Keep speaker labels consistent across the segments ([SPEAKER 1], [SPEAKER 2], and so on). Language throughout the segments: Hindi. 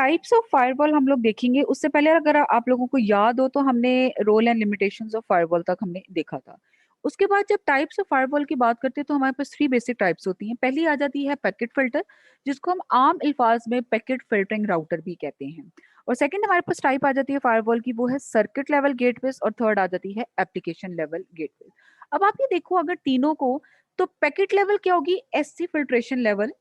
[SPEAKER 1] टाइप्स ऑफ फायरवॉल हम लोग देखेंगे। उससे पहले अगर आप लोगों को याद हो तो हमने role and limitations of firewall तक हमने देखा था। उसके बाद जब टाइप्स ऑफ फायरवॉल की बात करते हैं तो हमारे पास थ्री बेसिक टाइप्स होती हैं। पहली आ जाती है पैकेट फिल्टर, जिसको हम आम अल्फाज में पैकेट फिल्टरिंग राउटर भी कहते हैं। और सेकंड हमारे पास टाइप आ जाती है फायरवॉल की, वो है सर्किट लेवल गेटवेज। और थर्ड आ जाती है एप्लीकेशन लेवल गेटवे। अब आप ये देखो अगर तीनों को, तो पैकेट लेवल क्या होगी, एससी फिल्ट्रेशन लेवल,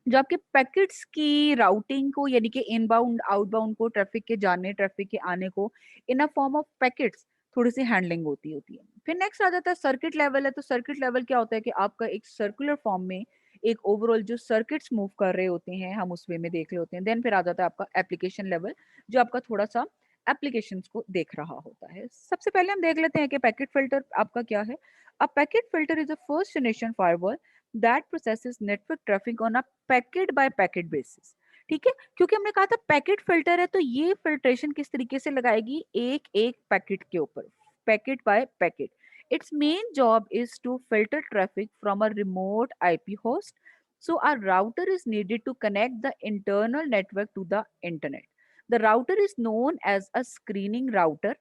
[SPEAKER 1] जो आपके पैकेट्स की राउटिंग को यानी कि इनबाउंड आउटबाउंड को, ट्रैफिक के जाने ट्रैफिक के आने को इन अ फॉर्म ऑफ पैकेट्स थोड़ी सी हैंडलिंग होती है। फिर नेक्स्ट आ जाता है सर्किट लेवल है। तो सर्किट लेवल क्या होता है कि आपका एक सर्कुलर फॉर्म में एक ओवरऑल जो सर्किट्स मूव कर रहे होते हैं हम उस वे में देख रहे होते हैं। देन फिर आ जाता है आपका एप्लीकेशन लेवल, जो आपका थोड़ा सा एप्लीकेशंस को देख रहा होता है। सबसे पहले हम देख लेते हैं कि पैकेट फिल्टर आपका क्या है। A packet filter is a first generation firewall that processes network traffic on a packet by packet basis. ठीक है, क्योंकि हमने कहा था पैकेट फिल्टर है, तो ये फिल्ट्रेशन किस तरीके से लगाएगी, एक एक पैकेट के ऊपर, packet by packet. Its main job is to filter traffic from a remote IP host, so a router is needed to connect the internal network to the internet. The router is known as a screening router,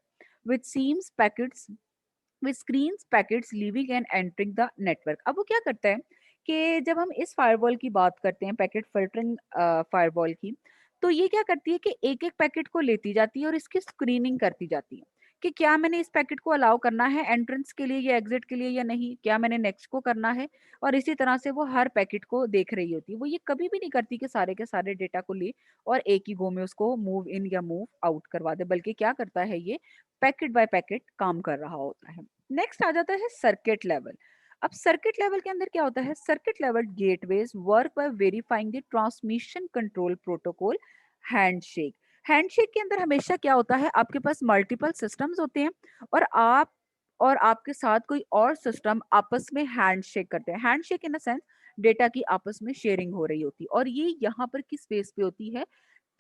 [SPEAKER 1] which seams packets with screens packets leaving and entering the network. अब वो क्या करता है कि जब हम इस फायरवॉल की बात करते हैं, पैकेट फिल्टरिंग फायरवॉल की, तो ये क्या करती है कि एक एक पैकेट को लेती जाती है और इसकी स्क्रीनिंग करती जाती है कि क्या मैंने इस पैकेट को अलाउ करना है एंट्रेंस के लिए या एग्जिट के लिए या नहीं, क्या मैंने नेक्स्ट को करना है। और इसी तरह से वो हर पैकेट को देख रही होती है। वो ये कभी भी नहीं करती कि सारे के सारे डेटा को ले और एक ही गो में उसको मूव इन या मूव आउट करवा दे, बल्कि क्या करता है ये पैकेट बाय पैकेट काम कर रहा होता है। नेक्स्ट आ जाता है सर्किट लेवल। अब सर्किट लेवल के अंदर क्या होता है, circuit level gateways work by verifying the transmission control protocol handshake. Handshake के अंदर हमेशा क्या होता है, आपके पास मल्टीपल सिस्टम्स होते हैं और आप और आपके साथ कोई और सिस्टम आपस में हैंडशेक करते हैं। Handshake in the sense data की आपस में शेयरिंग हो रही होती है, और ये यहाँ पर किस बेस पे होती है,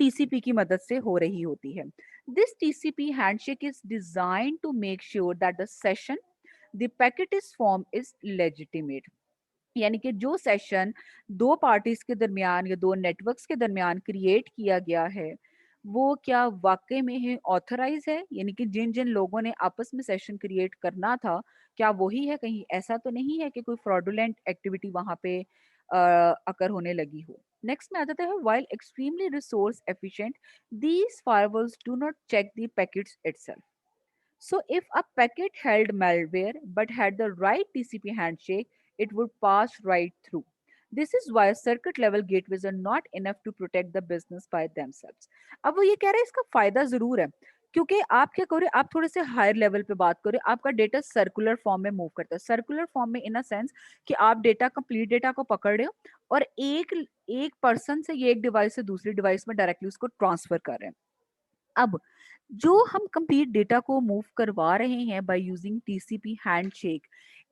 [SPEAKER 1] टीसीपी की मदद से हो रही होती है। This TCP handshake is design to make sure that the session the packet is form is legitimate. यानी कि जो सेशन दो पार्टीज के दरमियान या दो नेटवर्क्स के दरमियान क्रिएट किया गया है, वो क्या वाकई में है ऑथराइज है, यानी कि जिन जिन लोगों ने आपस में सेशन क्रिएट करना था, क्या वही है, कहीं ऐसा तो नहीं है कि कोई फ्रॉडुलेंट एक्टिविटी वहां पे अकर होने लगी हो। नेक्स्ट में आ जाता है while extremely resource efficient, these firewalls do not check the packets itself. So if a packet held malware but had the right TCP handshake, it would pass right through. This is why circuit level gateways are not enough to protect the business by themselves. अब वो ये कह रहे हैं इसका फायदा जरूर है, क्योंकि आप क्या करो, आप थोड़े से हायर लेवल पे बात करो, आपका डेटा सर्कुलर फॉर्म में मूव करता है। सर्कुलर फॉर्म में इन अ सेंस कि आप डेटा, कंप्लीट डेटा को पकड़ रहे हो और एक एक पर्सन से, ये एक डिवाइस से दूसरी डिवाइस में डायरेक्टली उसको ट्रांसफर कर रहे हैं। अब जो हम कंप्लीट डेटा को मूव करवा रहे हैं बाय यूजिंग टीसीपी हैंडशेक,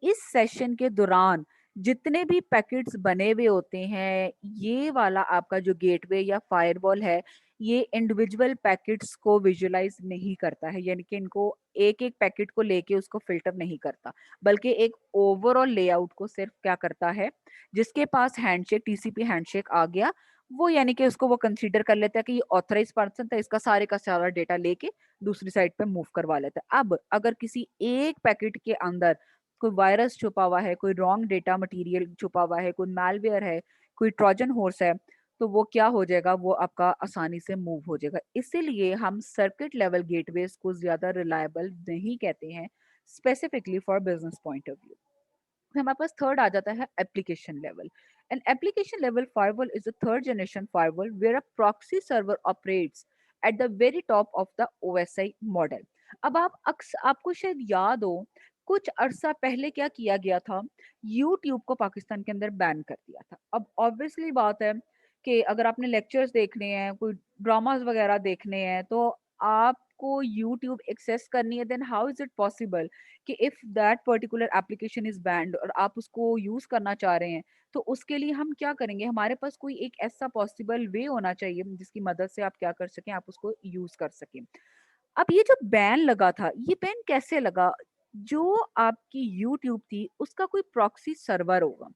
[SPEAKER 1] इस सेशन के दौरान जितने भी पैकेट्स बने हुए होते हैं, ये वाला आपका जो गेटवे या फायरवॉल है, ये इंडिविजुअल पैकेट्स को विजुअलाइज नहीं करता है, यानी कि इनको एक एक पैकेट को लेके उसको फिल्टर नहीं करता, बल्कि एक ओवरऑल लेआउट को सिर्फ क्या करता है, जिसके पास हैंडशेक टीसीपी हैंडशेक आ गया, वो यानी कि उसको वो कंसीडर कर लेता है कि ये ऑथराइज पर्सन था, इसका सारे का सारा डेटा लेके दूसरी साइड पे मूव करवा लेता है। अब अगर किसी एक पैकेट के अंदर कोई वायरस छुपा हुआ है, कोई रॉन्ग डेटा मटेरियल छुपा हुआ है, कोई मैलवेयर है, कोई ट्रोजन हॉर्स है, तो वो क्या हो जाएगा, वो आपका आसानी से मूव हो जाएगा। इसीलिए हम सर्किट लेवल गेटवेज को ज्यादा रिलायबल नहीं कहते हैं, specifically for business point of view. फिर हमारे पास थर्ड आ जाता है application level. An application level firewall is a third generation firewall where a proxy server operates at the very top of the OSI model. अब आपको शायद याद हो, कुछ अरसा पहले क्या किया गया था, यूट्यूब को पाकिस्तान के अंदर बैन कर दिया था। अब ऑब्वियसली बात है कि अगर आपने लेक्चर्स देखने हैं, कोई ड्रामास वगैरह देखने हैं, तो आपको यूट्यूब एक्सेस करनी है, then how is it possible कि if that particular application is banned और आप उसको यूज करना चाह रहे हैं, तो उसके लिए हम क्या करेंगे, हमारे पास कोई एक ऐसा पॉसिबल वे होना चाहिए जिसकी मदद से आप क्या कर सकें, आप उसको यूज कर सकें। अब ये जो बैन लगा था, ये बैन कैसे लगा, जो आपकी यूट्यूब थी उसका कोई प्रॉक्सी सर्वर होगा,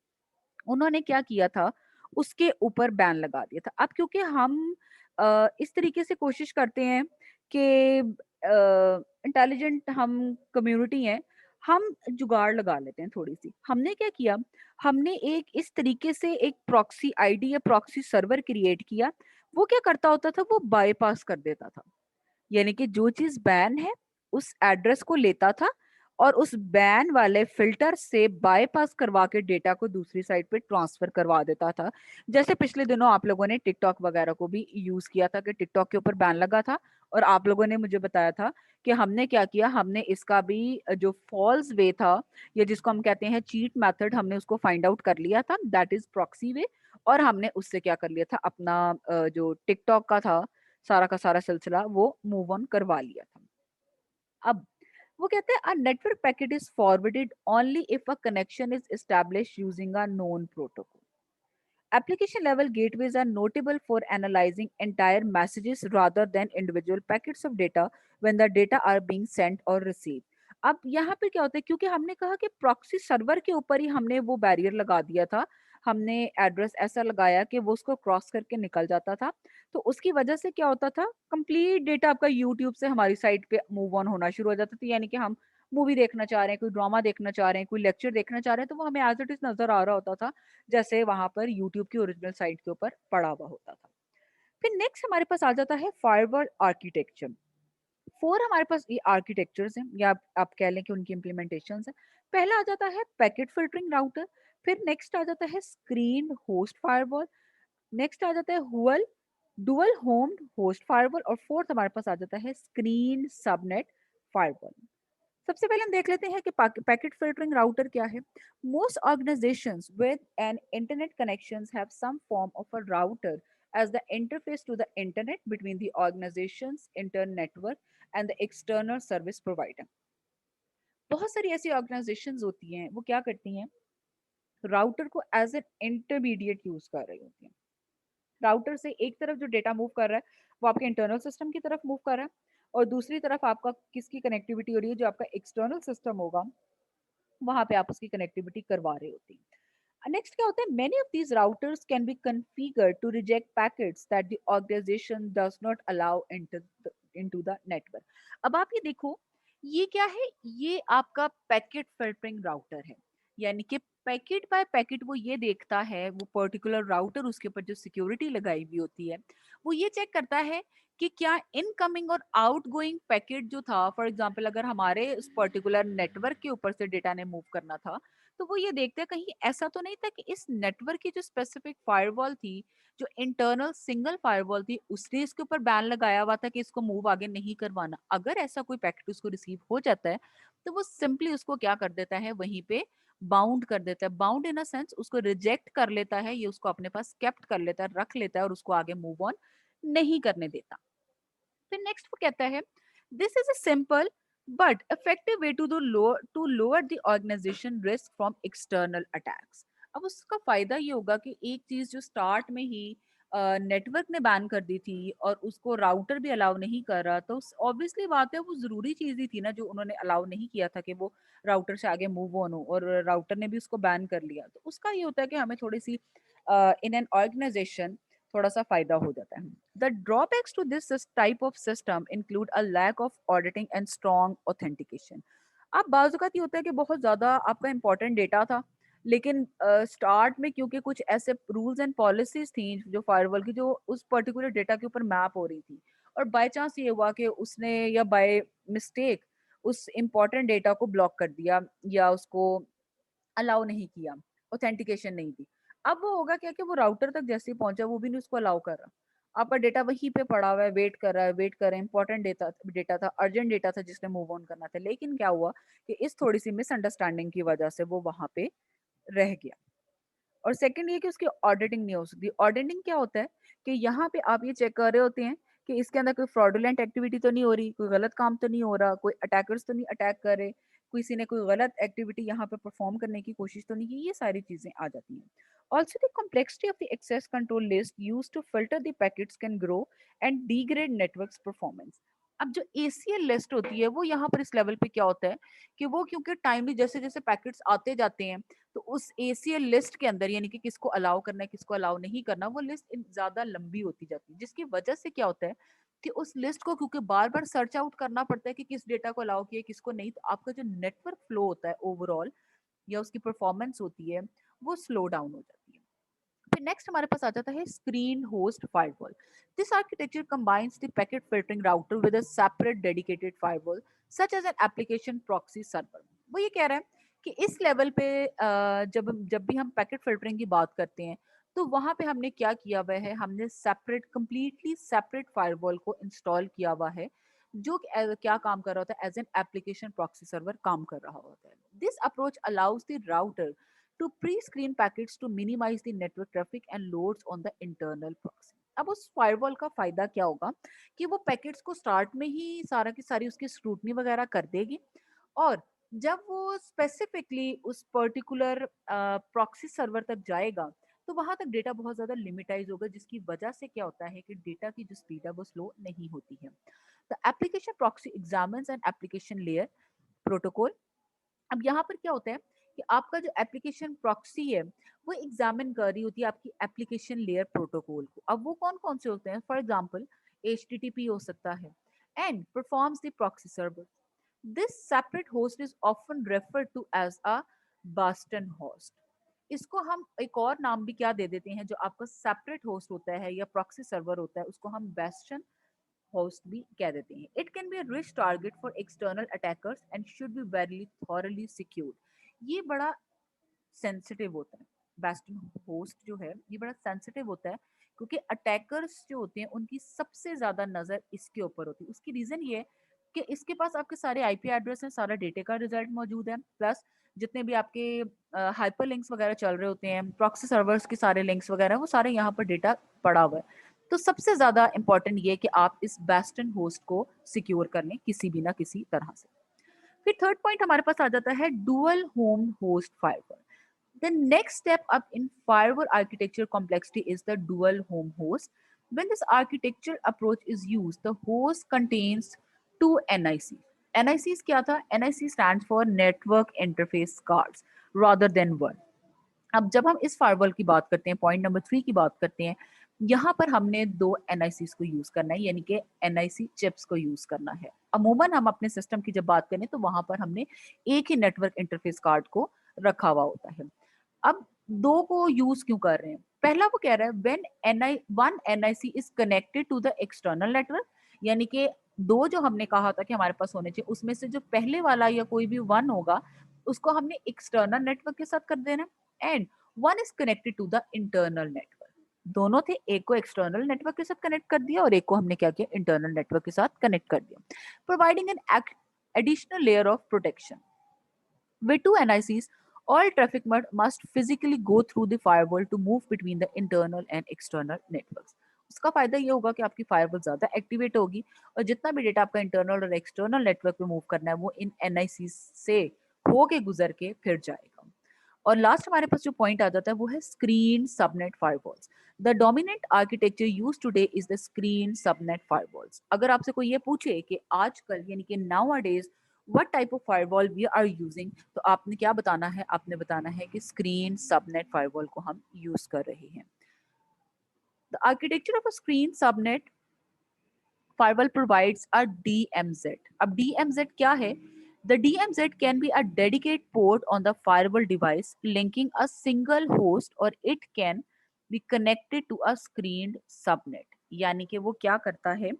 [SPEAKER 1] उन्होंने क्या किया था, उसके ऊपर बैन लगा दिया था। अब क्योंकि हम इस तरीके से कोशिश करते हैं कि इंटेलिजेंट हम कम्युनिटी हैं, हम जुगाड़ लगा लेते हैं थोड़ी-सी। हमने क्या किया, हमने एक इस तरीके से एक प्रॉक्सी आईडी या प्रॉक्सी सर्वर क्रिएट किया, वो क्या करता होता था, वो बायपास कर देता था। यानी कि जो चीज़ बैन है, उस एड्रेस को लेता था और उस बैन वाले फ़िल्टर से बायपास करवा के डेटा को दूसरी साइट पे ट्रांसफ़र करवा देता था। जैसे पिछले दिनों आप लोगों ने टिकटॉक वगैरह को भी यूज़ किया था कि टिकटॉक के ऊपर बैन लगा था और आप लोगों ने मुझे बताया था कि हमने क्या किया, हमने इसका भी जो फ़ॉल्स वे था या जिसको हम कहते हैं चीट मेथड, हमने उसको फाइंड आउट कर लिया था, दैट इज़ प्रॉक्सी वे। और हमने उससे क्या कर लिया था, अपना जो टिकटॉक का था सारा का सारा सिलसिला वो मूव ऑन करवा लिया था। अब वो कहते हैं a network packet is forwarded only if a connection is established using a known protocol. Application level gateways are notable for analyzing entire messages rather than individual packets of data when the data are being sent or received. अब यहाँ पे क्या होता है, क्योंकि हमने कहा कि प्रॉक्सी सर्वर के ऊपर ही हमने वो बैरियर लगा दिया था, हमने एड्रेस ऐसा लगाया कि वो उसको क्रॉस करके निकल जाता था, तो उसकी वजह से क्या होता था, कंप्लीट डेटा आपका यूट्यूब से हमारी साइट पे मूव ऑन होना शुरू हो जाता था। यानी कि हम मूवी देखना चाह रहे हैं, कोई ड्रामा देखना चाह रहे हैं, कोई लेक्चर देखना चाह रहे हैं, तो वो हमें एज इट इज नजर आ रहा होता था जैसे वहाँ पर यूट्यूब की ओरिजिनल साइट के ऊपर पड़ा हुआ होता था। फिर नेक्स्ट हमारे पास आ जाता है फायरवॉल आर्किटेक्चर। 4 हमारे पास ये आर्किटेक्चर्स हैं या आप कह लें कि उनकी इम्प्लीमेंटेशंस हैं। पहला आ जाता है पैकेट फिल्टरिंग राउटर, फिर नेक्स्ट आ जाता है स्क्रीन होस्ट फायरवॉल, नेक्स्ट आ जाता है हुअल डुअल होम्ड होस्ट फायरवॉल और फोर्थ हमारे पास आ जाता है स्क्रीन सबनेट फायरवॉल। सबसे पहले हम देख लेते हैं कि पैकेट फिल्टरिंग राउटर क्या है। Most organizations with an internet connections have some form of a router as the interface to the internet between the organization's internal network and the external service provider. बहुत सारी ऐसी ऑर्गेनाइजेशंस होती हैं, वो क्या करती हैं, राउटर को एज एन इंटरमीडिएट यूज कर रही होती हैं। राउटर से एक तरफ जो डेटा मूव कर रहा है वो आपके इंटरनल सिस्टम की तरफ मूव कर रहा है और दूसरी तरफ आपका किसकी कनेक्टिविटी हो रही है, जो आपका एक्सटर्नल सिस्टम होगा वहां पे आप उसकी कनेक्टिविटी करवा रहे होते हैं। नेक्स्ट क्या होता है, many of these routers can be configured to reject packets that the organization does not allow into the network. अब आप ये देखो, ये क्या है, ये आपका पैकेट फिल्टरिंग राउटर है। यानी कि पैकेट बाय पैकेट वो ये देखता है, वो पर्टिकुलर राउटर उसके ऊपर जो सिक्योरिटी लगाई हुई होती है वो ये चेक करता है कि क्या इनकमिंग और आउटगोइंग पैकेट जो था, फॉर एग्जांपल अगर हमारे उस पर्टिकुलर नेटवर्क के ऊपर से डेटा ने मूव करना था तो वो ये देखते हैं कहीं ऐसा तो नहीं था कि इस नेटवर्क की जो स्पेसिफिक फायरवॉल थी, जो इंटरनल सिंगल फायरवॉल थी, उसने इसके ऊपर बैन लगाया हुआ था कि इसको मूव आगे नहीं करवाना। अगर ऐसा कोई पैकेट उसको रिसीव हो जाता है तो वो सिंपली उसको क्या कर देता है, वहीं पे बाउंड कर देता है। बाउंड इन अ सेंस उसको रिजेक्ट कर लेता है, ये उसको अपने पास केप्ट कर लेता है, रख लेता है और उसको आगे मूव ऑन नहीं करने देता। फिर नेक्स्ट वो कहता है this is a simple but effective way to lower the organization risk from external attacks. अब उसका फायदा ये होगा कि एक चीज जो स्टार्ट में ही नेटवर्क ने बैन कर दी थी और उसको राउटर भी अलाउ नहीं कर रहा, तो ऑब्वियसली बात है वो जरूरी चीज ही थी ना जो उन्होंने अलाउ नहीं किया था कि वो राउटर से आगे मूव ऑन हो, और राउटर ने भी उसको बैन कर लिया। तो उसका ये होता है कि हमें थोड़ी सी इन एन ऑर्गेनाइजेशन थोड़ा सा फायदा हो जाता है। The drawbacks to this type of system include a lack of auditing and strong authentication. अब बाज़-औक़ात ये होता है कि बहुत ज़्यादा आपका इम्पोर्टेंट डेटा था, लेकिन स्टार्ट में क्योंकि कुछ ऐसे रूल्स एंड पॉलिसीज़ थी जो फायरवॉल की, जो उस पर्टिकुलर डेटा के ऊपर मैप हो रही थी और बाय चांस ये हुआ कि उसने या बाय मिस्टेक उस इम्पोर्टेंट डेटा को ब्लॉक कर दिया या उसको अलाउ नहीं किया, ऑथेंटिकेशन नहीं दी। अब वो होगा क्या कि वो राउटर तक जैसे ही पहुँचा वो भी नहीं उसको अलाउ कर रहा। आपका डेटा वहीं पे पड़ा हुआ है, वेट कर रहा है, वेट कर रहे हैं, इम्पोर्टेंट डेटा डेटा था, अर्जेंट डेटा था जिसने मूव ऑन करना था। लेकिन क्या हुआ कि इस थोड़ी-सी मिसअंडरस्टैंडिंग की वजह से वो वहाँ पे रह गया। और सेकंड ये कि उसकी ऑडिटिंग नहीं हो सकती। ऑडिटिंग क्या होता है कि यहाँ पे आप ये चेक कर रहे होते हैं कि इसके अंदर कोई फ्रॉडुलेंट एक्टिविटी तो नहीं हो रही, कोई गलत काम तो नहीं हो रहा, कोई अटैकर्स तो नहीं अटैक कर रहे, किसी ने कोई गलत एक्टिविटी यहाँ पे परफॉर्म करने की कोशिश तो नहीं की, ये सारी चीजें आ जाती हैं। Also, the complexity of the access control list used to filter the packets can grow and degrade network's performance. अब जो ACL लिस्ट होती है वो यहाँ पर इस लेवल पे क्या होता है कि वो क्योंकि टाइमली जैसे जैसे पैकेट्स आते जाते हैं तो उस ACL लिस्ट के अंदर यानी कि किसको अलाउ करना है किसको अलाउ नहीं करना वो लिस्ट ज्यादा लंबी होती जाती है, जिसकी वजह से क्या होता है कि उस लिस्ट को क्योंकि बार बार सर्च आउट करना पड़ता है कि किस डेटा को अलाउ किया किसको नहीं, तो आपका जो नेटवर्क फ्लो होता है ओवरऑल या उसकी परफॉर्मेंस होती है वो स्लो डाउन हो जाती है। फिर नेक्स्ट हमारे पास आ जाता है screen host firewall. This architecture combines the packet filtering router with a separate dedicated firewall such as an application proxy server. वो ये कह रहा है कि इस लेवल पे जब जब भी हम पैकेट फिल्टरिंग की बात करते हैं तो वहां पे हमने क्या किया हुआ है, हमने सेपरेट कंप्लीटली सेपरेट फायरवॉल को इंस्टॉल किया हुआ है जो क्या काम कर रहा होता है, as an application proxy server काम कर रहा होता है। This approach allows the router to pre-screen packets to minimize the network traffic and loads on the internal proxy। अब उस फायरवॉल का फायदा क्या होगा कि वो पैकेट्स को स्टार्ट में ही सारा की सारी उसकी स्क्रूटनी वगैरह कर देगी और जब वो स्पेसिफिकली उस पर्टिकुलर प्रॉक्सी सर्वर तक जाएगा तो वहां तक डेटा बहुत ज्यादा लिमिटाइज होगा, जिसकी वजह से क्या होता है कि डेटा की जो स्पीड है वो स्लो नहीं होती है। The application proxy examines and application layer protocol. अब यहाँ पर क्या होता है कि आपका जो एप्लीकेशन प्रॉक्सी है वो एग्जामिन कर रही होती है आपकी एप्लीकेशन लेयर प्रोटोकॉल को। अब वो कौन कौन से होते हैं, फॉर एग्जांपल HTTP हो सकता है and performs the proxy server. This separate host is often referred to as a bastion host. इसको हम एक और नाम भी क्या दे देते हैं, जो आपका सेपरेट होस्ट होता है या प्रॉक्सी सर्वर होता है उसको हम बेस्टन होस्ट भी कह देते हैं। It can be a rich target for external attackers and should be very thoroughly secured. ये बड़ा सेंसिटिव होता है, बेस्टन होस्ट जो है ये बड़ा सेंसिटिव होता है क्योंकि अटैकर्स जो होते हैं उनकी सबसे ज्यादा नजर इसके ऊपर होती है। उसकी रीजन ये है कि इसके पास आपके सारे IP एड्रेस हैं, सारा डेटे का रिजल्ट मौजूद है, प्लस जितने भी आपके हाइपर लिंक्स वगैरह चल रहे होते हैं, प्रॉक्सी सर्वर्स के सारे लिंक्स वगैरह वो सारे यहाँ पर डेटा पड़ा हुआ है। तो सबसे ज्यादा इंपॉर्टेंट ये कि आप इस बेस्टन होस्ट को सिक्योर कर लें किसी भी ना किसी तरह से। फिर थर्ड पॉइंट हमारे पास आ जाता है dual home host firewall. The next step up in firewall architecture complexity is the dual home host. When this architecture approach is used, the host contains two NICs. NICs क्या था? NIC stands for Network Interface Cards rather than one. अब जब हम इस फायरवॉल की बात करते हैं, पॉइंट नंबर 3 की बात करते हैं, यहाँ पर हमने दो NICs को यूज करना है, यानी कि NIC चिप्स को यूज करना है। अमूमन हम अपने सिस्टम की जब बात करें तो वहां पर हमने एक ही नेटवर्क इंटरफेस कार्ड को रखा हुआ होता है। अब दो को यूज क्यों कर रहे हैं? पहला वो कह रहा है when one NIC is connected to the external network, यानी कि दो जो हमने कहा था कि हमारे पास होने चाहिए उसमें से जो पहले वाला या कोई भी वन होगा उसको हमने एक्सटर्नल नेटवर्क के साथ कर देना and one is connected to the internal network. दोनों थे, एक को एक्सटर्नल नेटवर्क के साथ कनेक्ट कर दिया और एक को हमने क्या किया, इंटरनल नेटवर्क के साथ कनेक्ट कर दिया, providing an additional layer of protection. With two NICs, all traffic must physically go through the firewall to move between the internal and external networks. उसका फायदा ये होगा कि आपकी फायरवॉल ज्यादा एक्टिवेट होगी और जितना भी डेटा आपका इंटरनल और एक्सटर्नल नेटवर्क पे मूव करना है वो इन NIC से होके गुजर के फिर जाएगा। और लास्ट हमारे पास जो पॉइंट आ जाता है वो है screen subnet firewalls. The dominant architecture use today is the screen subnet firewalls. अगर आपसे कोई ये पूछे कि आजकल यानी कि nowadays what type of firewall we are using, तो आपने क्या बताना है, आपने बताना है कि स्क्रीन सबनेट फायरवॉल को हम यूज कर रहे हैं। The architecture of a screen subnet firewall provides a DMZ. अब DMZ क्या है? The DMZ can be a dedicated port on the firewall device linking a single host or it can be connected to a screened subnet. यानी कि वो क्या करता है,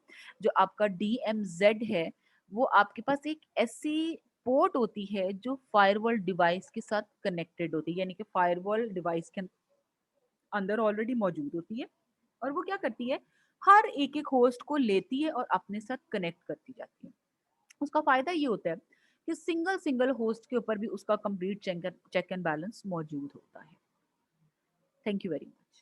[SPEAKER 1] जो आपका DMZ है वो आपके पास एक ऐसी पोर्ट होती है जो फायरवॉल डिवाइस के साथ कनेक्टेड होती है, यानी कि फायरवॉल डिवाइस के अंदर ऑलरेडी मौजूद होती है और वो क्या करती है, हर एक एक होस्ट को लेती है और अपने साथ कनेक्ट करती जाती है। उसका फायदा ये होता है कि सिंगल सिंगल होस्ट के ऊपर भी उसका कंप्लीट चेक एंड बैलेंस मौजूद होता है। Thank you very much.